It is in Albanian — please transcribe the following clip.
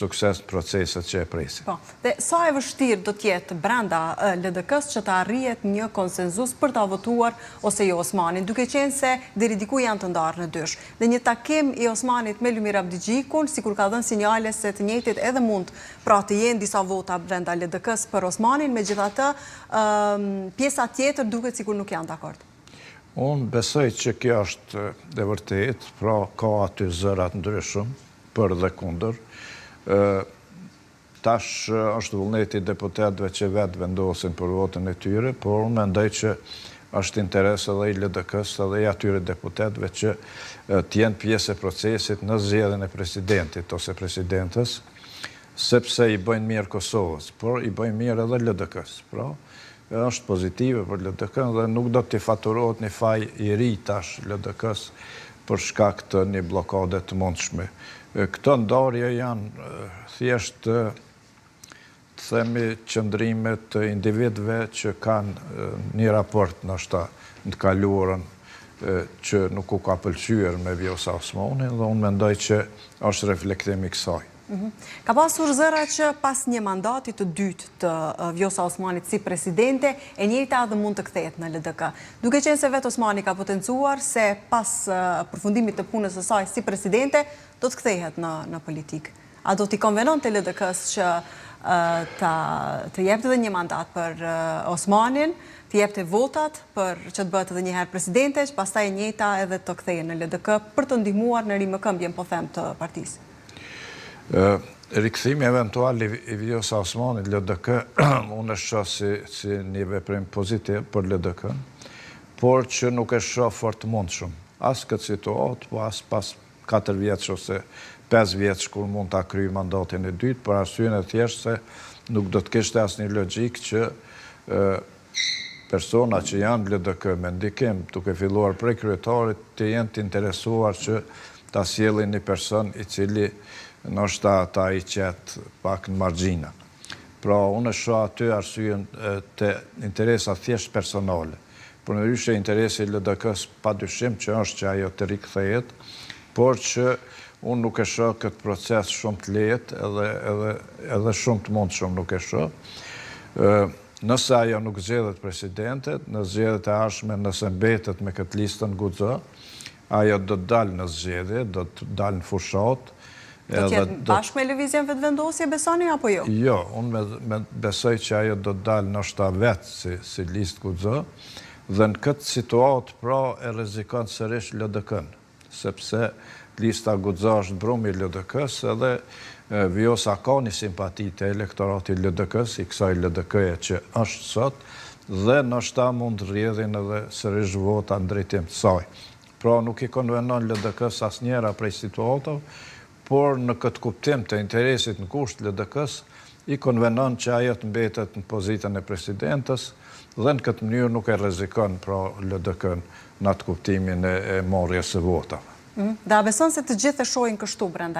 sukses në proceset që e presim. Po, dhe sa e vështirë do t'jetë brenda LDK-s që ta arrijet një konsenzus për ta votuar ose jo Osmanin, duke qenë se deri diku janë të ndarë në dysh. Dhe një takim i Osmanit me Lumir Abdigjikun, sikur ka dhënë sinjale se të njëjtit edhe mund pra të jenë disa vota brenda LDK-s për Osmanin, megjithatë pjesa tjetër duket sikur nuk janë dakord. Unë besoj që kjo është e vërtet, pra ka aty zërat ndryshëm për dhe kundër. Tash është vullneti deputetëve që vetë vendosin për votën e tyre, por unë mendoj që është interes edhe i LDK-s edhe i atyre deputetëve që t'jenë pjesë e procesit në zgjedhjen e presidentit ose presidentës, sepse i bëjnë mirë Kosovës, por i bëjnë mirë edhe LDK-s. Pra, është pozitive për LDK-n dhe nuk do t'i faturohet një faj i ri tash LDK-s për shkak të një blokade të mundshme. Këto ndarje janë thjesht të themi qëndrime të individëve që kanë një raport ndoshta në të kaluarën që nuk u ka pëlqyer me Vjosa Osmanin dhe unë mendoj që është reflektim i kësaj. Ka pasur zëra që pas një mandati të dytë të Vjosa Osmanit si presidente, e njëjta edhe mund të kthehet në LDK. Duke qenë se vetë Osmani ka potencuar se pas përfundimit të punës së saj si presidente, do të kthehet në politikë. A do t'i konvenon të LDK-s që të jepte edhe një mandat për Osmanin, të jepte votat për që të bëhet edhe njëherë presidente, që pastaj e njëjta edhe të kthehej në LDK për të ndihmuar në rimëkëmbjen, po them, të partisë? Rikthimi eventual i Vjosa Osmanit LDK, unë e shoh si një veprim pozitiv për LDK, por që nuk e shoh fort mundshëm. As këtë situatë, po as pas 4 vjetësh ose 5 vjetësh kur mund ta kryej mandatin e dytë, për arsyeën e thjeshtë se nuk do të kishte asnjë logjik që persona që janë LDK me ndikim, duke filluar prej kryetarit, të jenë të interesuar që ta sjellin një person i cili ndoshta ata i qetë pak në margjina. Pra, unë e shoh aty arsyeën të interesa thjesht personale. Por ndryshe interesi i LDK-s padyshim që është që ajo të rikthehet, por që unë nuk e shoh këtë proces shumë të lehtë edhe shumë të mundshëm nuk e shoh. Nëse ajo nuk zgjedhet presidentet, në zgjedhjet e ardhshme nëse mbetet me këtë listën guxo, ajo do të dalë në zgjedhje, do të dalë në fushat. Do t'jetë bashkë me lëvizjen vetëvendosje, besoni apo jo? Jo, unë besoj që ajo do të dalë ndoshta vetë si listë guxo, dhe në këtë situatë pra e rrezikon sërish LDK-n, sepse lista guxo është brumi i LDK-s edhe Vjosa ka një simpati të elektoratit LDK-s, i kësaj LDK-je që është sot, dhe ndoshta mund rrjedhin edhe sërish vota në drejtim të saj. Pra nuk i konvenon LDK-s asnjëra prej situatave, por në këtë kuptim të interesit në kusht LDK-s, i konvenon që ajo të mbetet në pozitën e presidentës dhe në këtë mënyrë nuk e rrezikon pra LDK-n në atë kuptimin e marrjes së votave. Dhe a beson se të gjithë e shohin kështu brenda